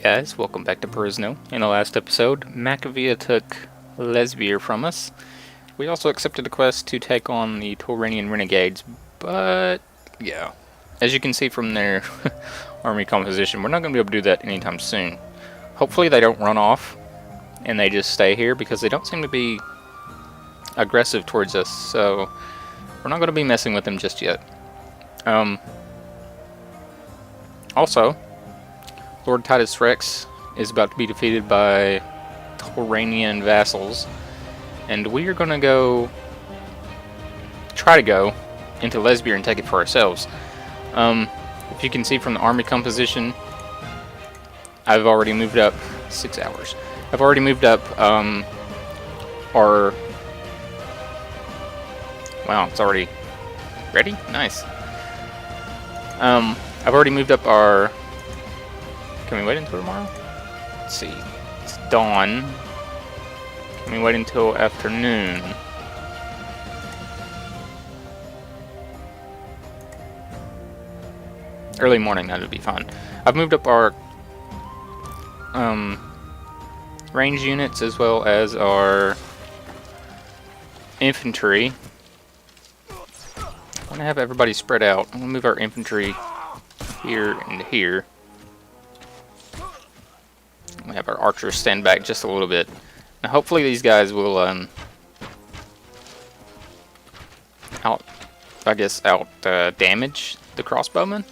guys, welcome back to Perisno. In the last episode, Macavia took Lesbere from us. We also accepted the quest to take on the Tauranian renegades, but yeah, as you can see from their army composition, we're not going to be able to do that anytime soon. Hopefully they don't run off and they just stay here because they don't seem to be aggressive towards us, so we're not going to be messing with them just yet. Also, Lord Titus Rex is about to be defeated by Tauranian vassals, and we are going to try to go into Lesbere and take it for ourselves. If you can see from the army composition, I've already moved up 6 hours. I've already moved up our... Wow, it's already ready? Nice. I've already moved up our... Can we wait until tomorrow? Let's see. It's dawn. Can we wait until afternoon? Early morning, that would be fine. I've moved up our range units as well as our infantry. I'm going to have everybody spread out. I'm going to move our infantry here and here. We have our archers stand back just a little bit. Now hopefully these guys will damage the crossbowmen.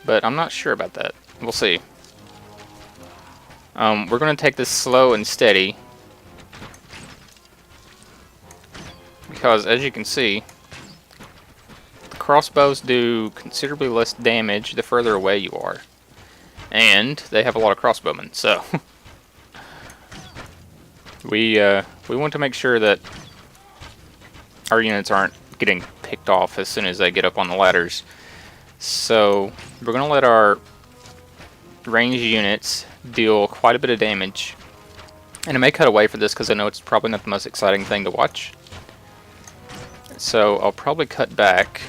But I'm not sure about that. We'll see. We're going to take this slow and steady. Because as you can see, the crossbows do considerably less damage the further away you are. And they have a lot of crossbowmen, so we want to make sure that our units aren't getting picked off as soon as they get up on the ladders. So we're going to let our ranged units deal quite a bit of damage. And I may cut away for this because I know it's probably not the most exciting thing to watch. So I'll probably cut back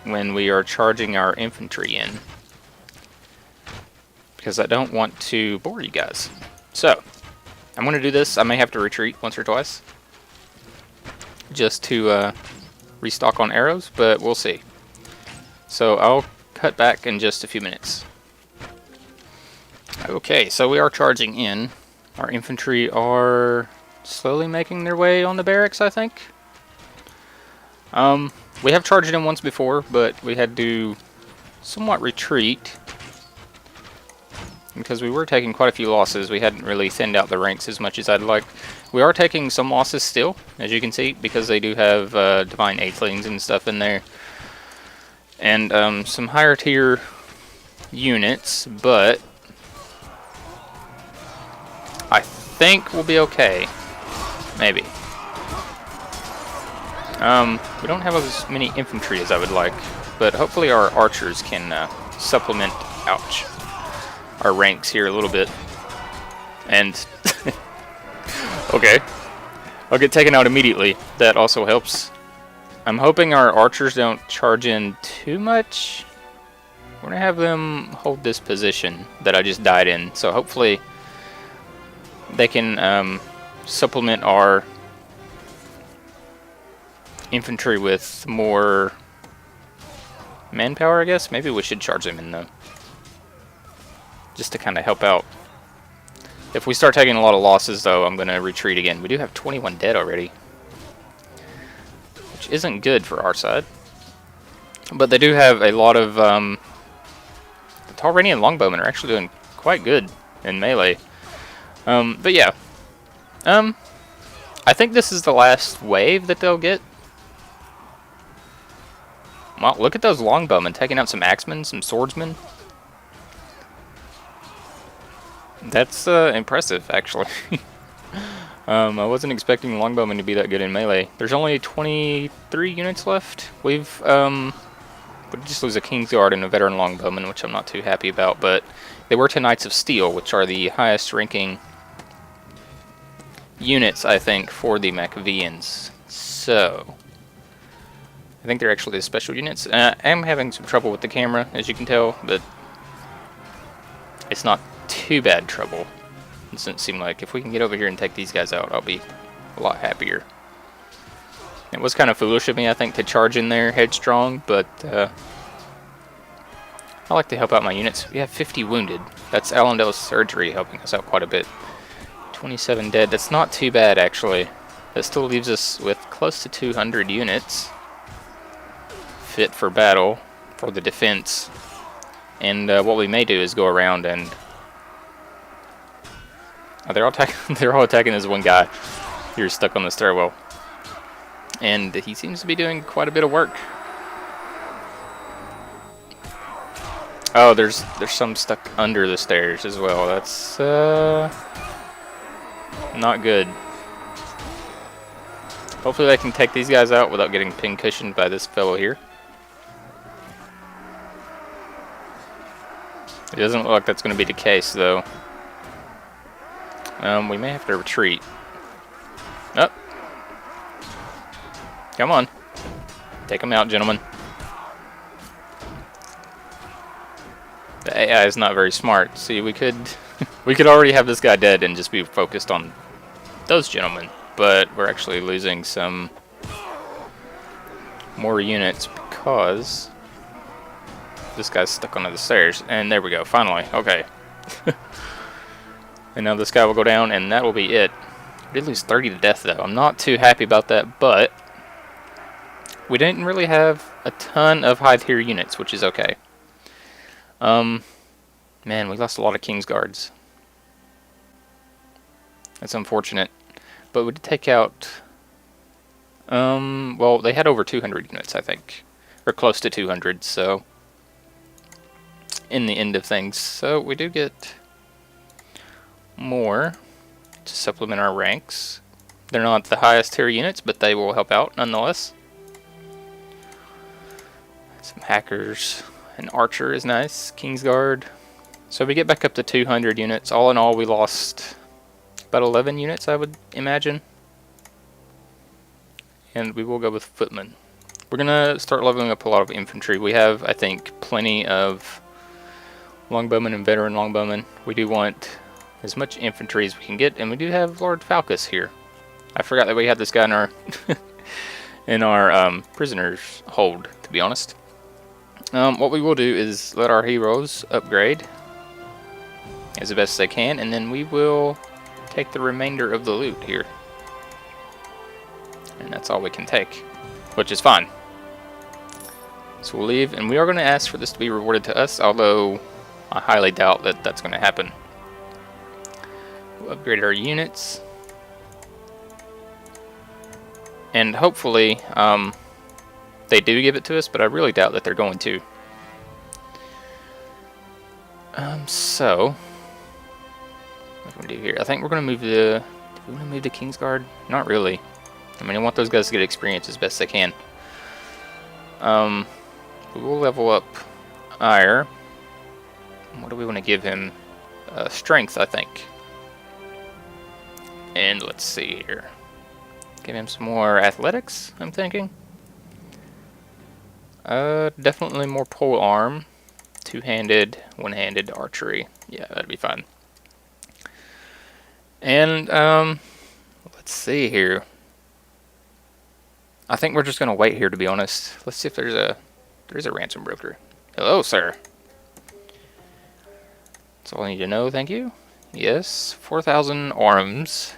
when we are charging our infantry in, because I don't want to bore you guys. So, I'm going to do this. I may have to retreat once or twice just to restock on arrows, but we'll see. So, I'll cut back in just a few minutes. Okay, so we are charging in. Our infantry are slowly making their way on the barracks, I think. We have charged in once before, but we had to somewhat retreat because we were taking quite a few losses. We hadn't really thinned out the ranks as much as I'd like. We are taking some losses still, as you can see, because they do have Divine Aethelings and stuff in there. And some higher tier units, but I think we'll be okay. Maybe. We don't have as many infantry as I would like, but hopefully our archers can supplement our ranks here a little bit. And okay, I'll get taken out immediately. That also helps. I'm hoping our archers don't charge in too much. We're gonna have them hold this position that I just died in, so hopefully they can supplement our infantry with more manpower, I guess. Maybe we should charge them in though, just to kind of help out. If we start taking a lot of losses though, I'm going to retreat again. We do have 21 dead already, which isn't good for our side. But they do have a lot of... the Tauranian longbowmen are actually doing quite good in melee. But yeah. I think this is the last wave that they'll get. Well, look at those longbowmen taking out some axemen, some swordsmen. That's impressive, actually. I wasn't expecting longbowmen to be that good in melee. There's only 23 units left. We just lose a Kingsguard and a veteran longbowman, which I'm not too happy about, but they were to Knights of Steel, which are the highest ranking units, I think, for the Macavians. So I think they're actually the special units. I am having some trouble with the camera, as you can tell, but it's not too bad trouble. It doesn't seem like if we can get over here and take these guys out, I'll be a lot happier. It was kind of foolish of me, I think, to charge in there headstrong, but I like to help out my units. We have 50 wounded. That's Allendale's surgery helping us out quite a bit. 27 dead. That's not too bad, actually. That still leaves us with close to 200 units fit for battle for the defense. And what we may do is go around and they're all attacking this one guy here stuck on the stairwell, and he seems to be doing quite a bit of work. Oh, there's some stuck under the stairs as well. That's not good. Hopefully they can take these guys out without getting pin cushioned by this fellow here. It doesn't look like that's going to be the case, though. We may have to retreat. Oh. Come on. Take them out, gentlemen. The AI is not very smart. See, we could already have this guy dead and just be focused on those gentlemen. But we're actually losing some more units because this guy's stuck under the stairs. And there we go, finally. Okay. And now this guy will go down, and that will be it. We did lose 30 to death, though. I'm not too happy about that, but we didn't really have a ton of high-tier units, which is okay. Man, we lost a lot of King's Guards. That's unfortunate. But we did take out... well, they had over 200 units, I think. Or close to 200, so... in the end of things. So we do get more to supplement our ranks. They're not the highest tier units, but they will help out nonetheless. Some hackers. An archer is nice. Kingsguard. So we get back up to 200 units. All in all, we lost about 11 units, I would imagine. And we will go with footmen. We're going to start leveling up a lot of infantry. We have, I think, plenty of longbowmen and veteran longbowmen. We do want as much infantry as we can get, and we do have Lord Falcus here. I forgot that we had this guy in our in our prisoners hold, to be honest. What we will do is let our heroes upgrade as the best they can, and then we will take the remainder of the loot here. And that's all we can take, which is fine. So we'll leave, and we are going to ask for this to be rewarded to us, although I highly doubt that that's going to happen. We'll upgrade our units. And hopefully, they do give it to us, but I really doubt that they're going to. So, what do we do here? I think we're going to move the... Do we want to move the Kingsguard? Not really. I mean, I want those guys to get experience as best they can. We will level up Ire. What do we want to give him? Strength, I think. And let's see here. Give him some more athletics, I'm thinking. Definitely more pole arm. Two-handed, one-handed archery. Yeah, that'd be fine. And, let's see here. I think we're just gonna wait here, to be honest. Let's see if there's a ransom broker. Hello, sir. That's all I need to know, thank you. Yes, 4,000 arms.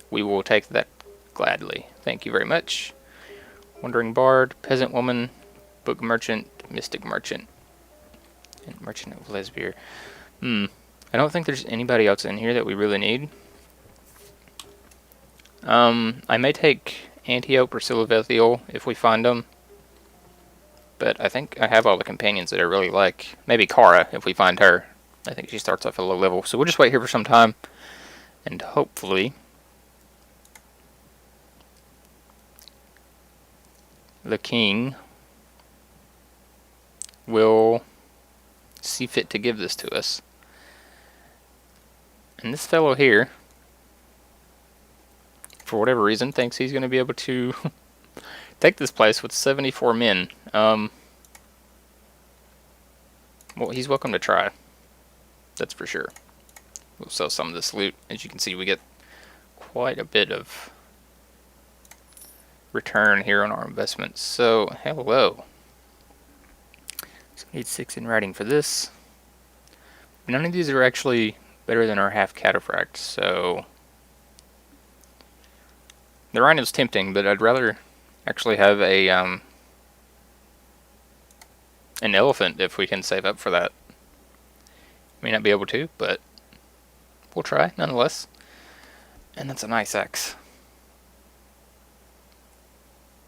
We will take that gladly. Thank you very much. Wandering Bard, Peasant Woman, Book Merchant, Mystic Merchant, and Merchant of Lesbere. I don't think there's anybody else in here that we really need. I may take Antiope or Silvethiel if we find them. But I think I have all the companions that I really like. Maybe Kara if we find her. I think she starts off at a low level. So we'll just wait here for some time. And hopefully the king will see fit to give this to us. And this fellow here, for whatever reason, thinks he's going to be able to take this place with 74 men. Well, he's welcome to try. that's for sure. We'll sell some of this loot. As you can see, we get quite a bit of return here on our investments. So, hello. So we need 6 in writing for this. None of these are actually better than our half cataphract, so the rhino's tempting, but I'd rather actually have a an elephant if we can save up for that. May not be able to, but we'll try nonetheless. And that's a nice axe.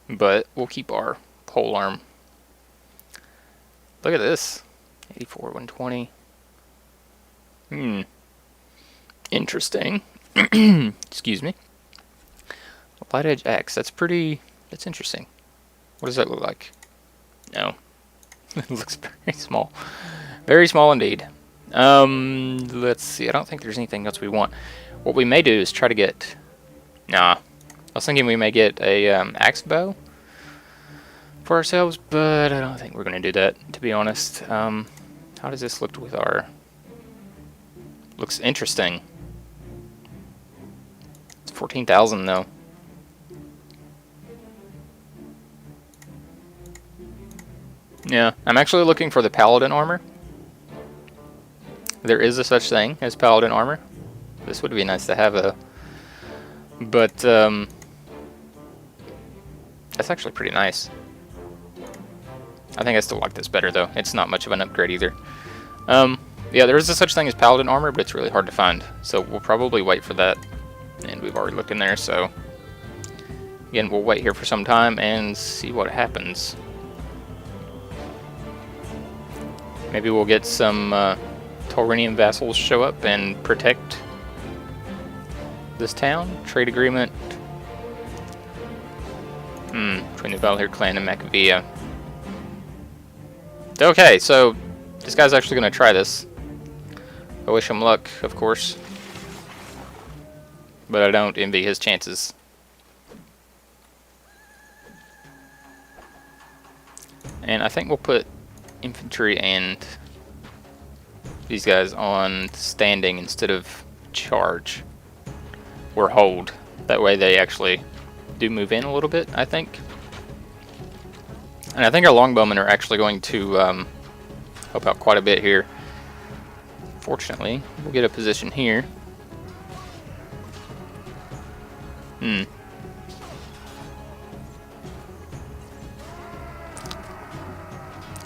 But we'll keep our pole arm. Look at this. 84, 120. Interesting. Excuse me. Light edge axe. That's interesting. What does that look like? No. It looks very small. Very small indeed. Let's see. I don't think there's anything else we want. What we may do is try to get... Nah. I was thinking we may get a axe bow for ourselves, but I don't think we're going to do that, to be honest. How does this look with our... Looks interesting. It's 14,000 though. Yeah, I'm actually looking for the paladin armor. There is a such thing as paladin armor. This would be nice to have a... But, that's actually pretty nice. I think I still like this better though. It's not much of an upgrade either. Yeah, there is a such thing as paladin armor, but it's really hard to find. So we'll probably wait for that. And we've already looked in there, so... Again, we'll wait here for some time and see what happens. Maybe we'll get some Tauranian vassals show up and protect this town. Trade agreement. Between the Valhir clan and Macavia. Okay, so this guy's actually going to try this. I wish him luck, of course. But I don't envy his chances. And I think we'll put infantry and these guys on standing instead of charge or hold. That way they actually do move in a little bit, I think. And I think our longbowmen are actually going to help out quite a bit here. Fortunately, we'll get a position here.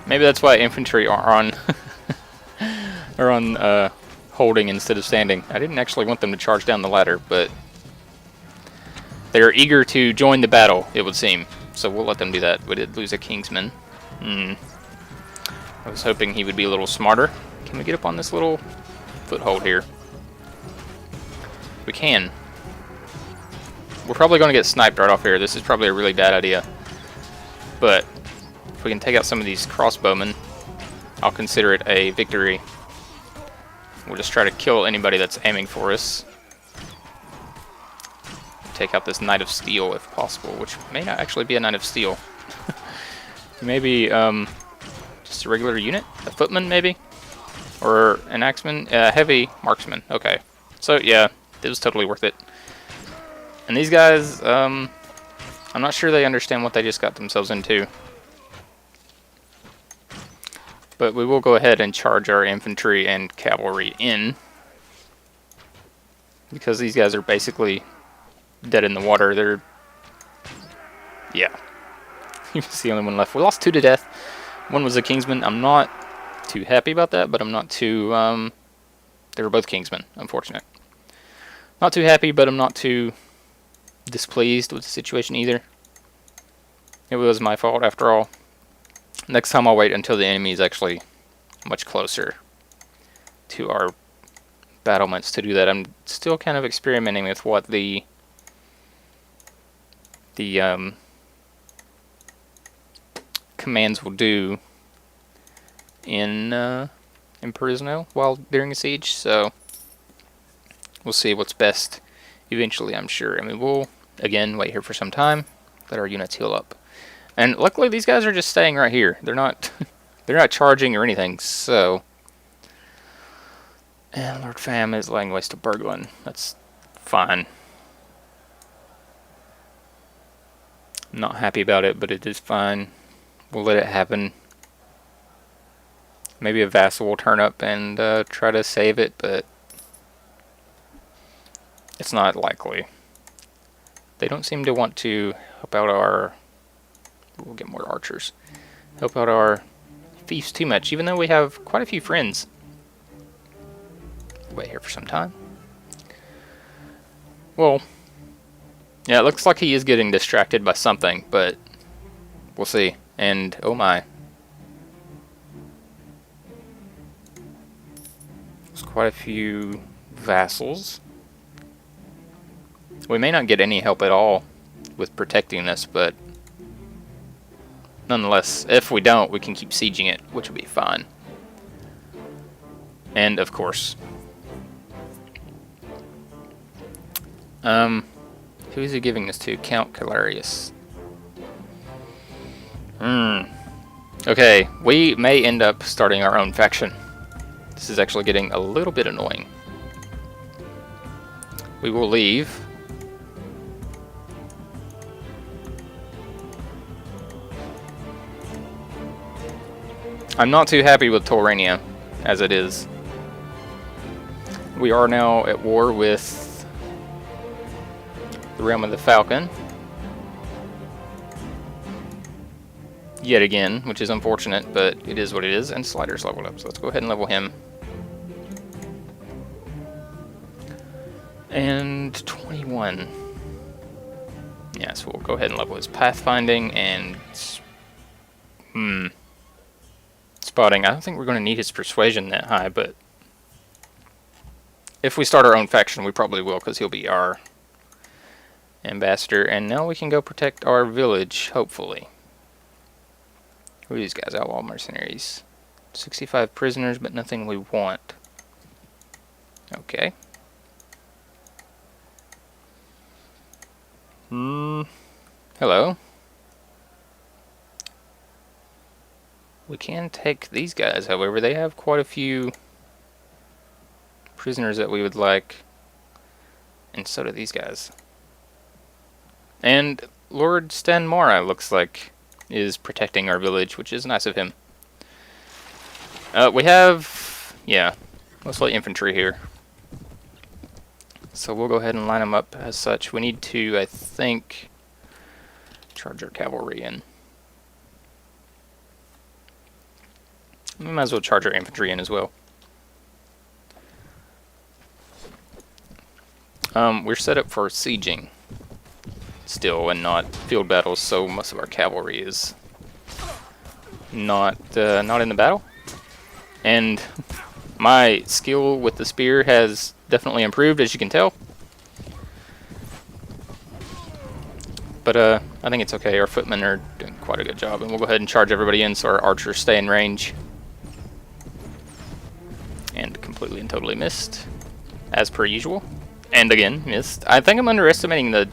Maybe that's why infantry are on are on holding instead of standing. I didn't actually want them to charge down the ladder, but they are eager to join the battle, it would seem. So we'll let them do that. We did lose a Kingsman. I was hoping he would be a little smarter. Can we get up on this little foothold here? We can. We're probably going to get sniped right off here. This is probably a really bad idea. But if we can take out some of these crossbowmen, I'll consider it a victory. We'll just try to kill anybody that's aiming for us. Take out this Knight of Steel if possible, which may not actually be a Knight of Steel. Maybe just a regular unit? A footman, maybe? Or an axeman? Heavy marksman. Okay. So, yeah, it was totally worth it. And these guys, I'm not sure they understand what they just got themselves into. But we will go ahead and charge our infantry and cavalry in. Because these guys are basically dead in the water. They're... Yeah. He was the only one left. We lost 2 to death. One was a Kingsman. I'm not too happy about that, but I'm not too... They were both Kingsmen, unfortunate. Not too happy, but I'm not too displeased with the situation either. It was my fault after all. Next time I'll wait until the enemy is actually much closer to our battlements to do that. I'm still kind of experimenting with what the commands will do in Perisno while during a siege, so we'll see what's best eventually, I'm sure. I mean, we'll again wait here for some time, let our units heal up. And luckily these guys are just staying right here. They're not they're not charging or anything, so And Lord Fam is laying waste to Berglund. That's fine. I'm not happy about it, but it is fine. We'll let it happen. Maybe a vassal will turn up and try to save it, but it's not likely. They don't seem to want to help out our... We'll get more archers. Help out our thieves too much, even though we have quite a few friends. Wait here for some time. Well, yeah, it looks like he is getting distracted by something, but we'll see. And, oh my. There's quite a few vassals. We may not get any help at all with protecting this, but nonetheless, if we don't, we can keep sieging it, which will be fine. And, of course, who is he giving this to? Count Calarius. Okay, we may end up starting our own faction. This is actually getting a little bit annoying. We will leave. I'm not too happy with Taurania, as it is. We are now at war with the Realm of the Falcon. Yet again, which is unfortunate, but it is what it is, and Slider's leveled up, so let's go ahead and level him. And 21. Yeah, so we'll go ahead and level his pathfinding and... spotting. I don't think we're going to need his persuasion that high, but... if we start our own faction, we probably will, because he'll be our ambassador. And now we can go protect our village, hopefully. Who are these guys? Outlaw mercenaries. 65 prisoners, but nothing we want. Okay. Hello. We can take these guys, however. They have quite a few prisoners that we would like. And so do these guys. And Lord Stanmara looks like is protecting our village, which is nice of him. We have, yeah, mostly infantry here. So we'll go ahead and line them up as such. We need to, I think, charge our cavalry in. We might as well charge our infantry in as well. We're set up for sieging still and not field battles, so most of our cavalry is not in the battle. And my skill with the spear has definitely improved, as you can tell. But I think it's okay. Our footmen are doing quite a good job, and we'll go ahead and charge everybody in so our archers stay in range. And completely and totally missed, as per usual. And again, missed. I think I'm overestimating the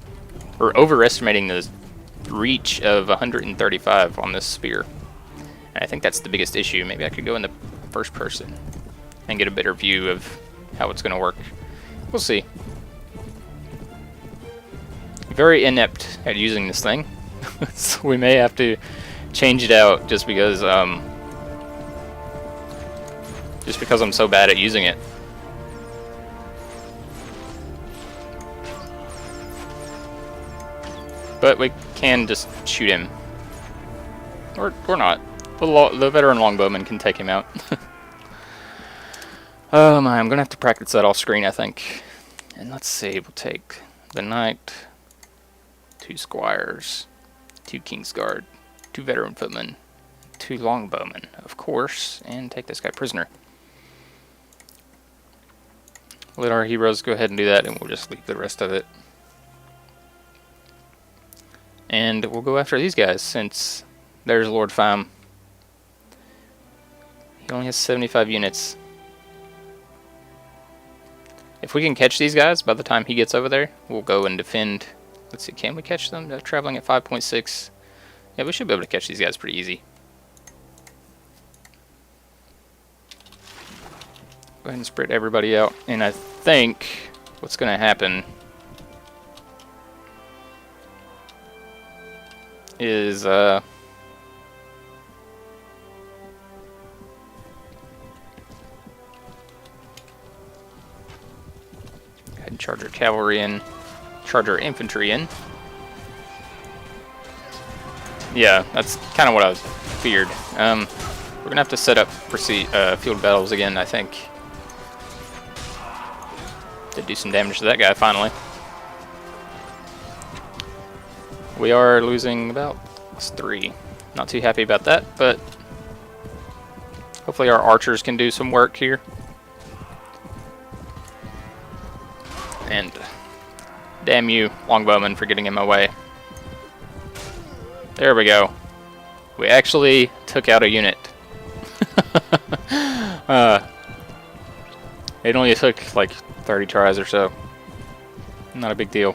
reach of 135 on this spear. And I think that's the biggest issue. Maybe I could go in the first person and get a better view of how it's going to work. We'll see. Very inept at using this thing. So we may have to change it out just because I'm so bad at using it. But we can just shoot him. Or not. The veteran longbowman can take him out. Oh my, I'm going to have to practice that off screen, I think. And let's see, we'll take the knight, 2 squires, 2 kingsguard, 2 veteran footmen, 2 longbowmen, of course, and take this guy prisoner. Let our heroes go ahead and do that, and we'll just leave the rest of it. And we'll go after these guys, since there's Lord Fam. He only has 75 units. If we can catch these guys by the time he gets over there, we'll go and defend. Let's see, can we catch them? They're traveling at 5.6. Yeah, we should be able to catch these guys pretty easy. Go ahead and spread everybody out. And I think what's going to happen is go ahead and charge our cavalry in, charge our infantry in. Yeah, that's kind of what I feared. We're gonna have to set up field battles again, I think, to do some damage to that guy finally. We are losing about 3. Not too happy about that, but hopefully our archers can do some work here. And damn you, longbowman, for getting him away. There we go. We actually took out a unit. It only took like 30 tries or so. Not a big deal.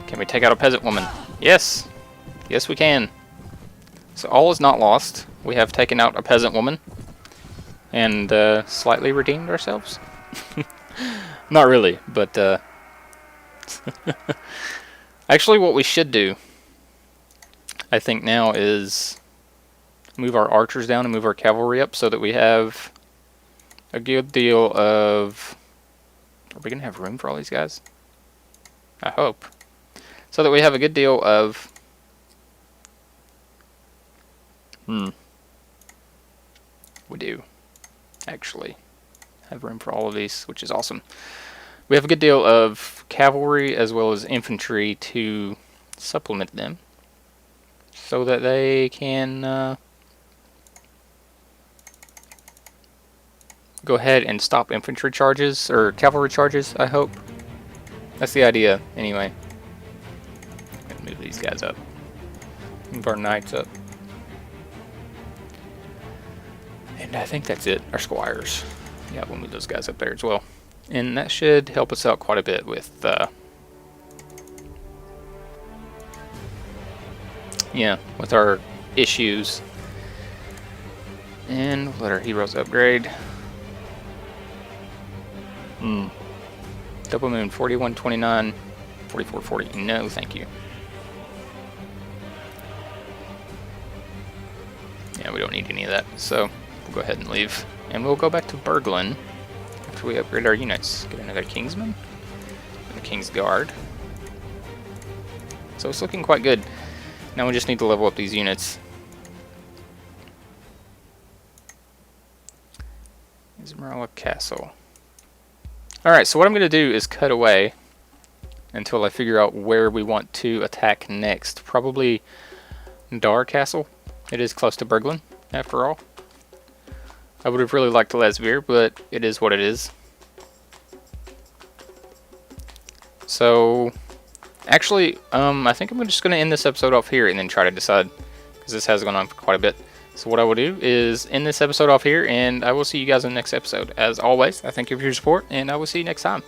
Can we take out a peasant woman? Yes! Yes, we can. So all is not lost. We have taken out a peasant woman and slightly redeemed ourselves. Not really, but actually what we should do, I think now, is move our archers down and move our cavalry up so that we have a good deal of... Are we going to have room for all these guys? I hope. So that we have a good deal of... We do, actually, have room for all of these, which is awesome. We have a good deal of cavalry as well as infantry to supplement them so that they can go ahead and stop infantry charges, or cavalry charges, I hope. That's the idea, anyway. Move these guys up. Move our knights up. And I think that's it. Our squires. Yeah, we'll move those guys up there as well. And that should help us out quite a bit with, yeah, with our issues. And we'll let our heroes upgrade. Double moon, 4129, 4440. No, thank you. Yeah, we don't need any of that, so we'll go ahead and leave. And we'll go back to Berglin after we upgrade our units. Get another Kingsman and the King's Guard. So it's looking quite good. Now we just need to level up these units. Esmeralda Castle. Alright, so what I'm going to do is cut away until I figure out where we want to attack next. Probably Dar Castle. It is close to Berglin, after all. I would have really liked Lesbere, but it is what it is. So, actually, I think I'm just going to end this episode off here and then try to decide, because this has gone on for quite a bit. So what I will do is end this episode off here, and I will see you guys in the next episode. As always, I thank you for your support, and I will see you next time.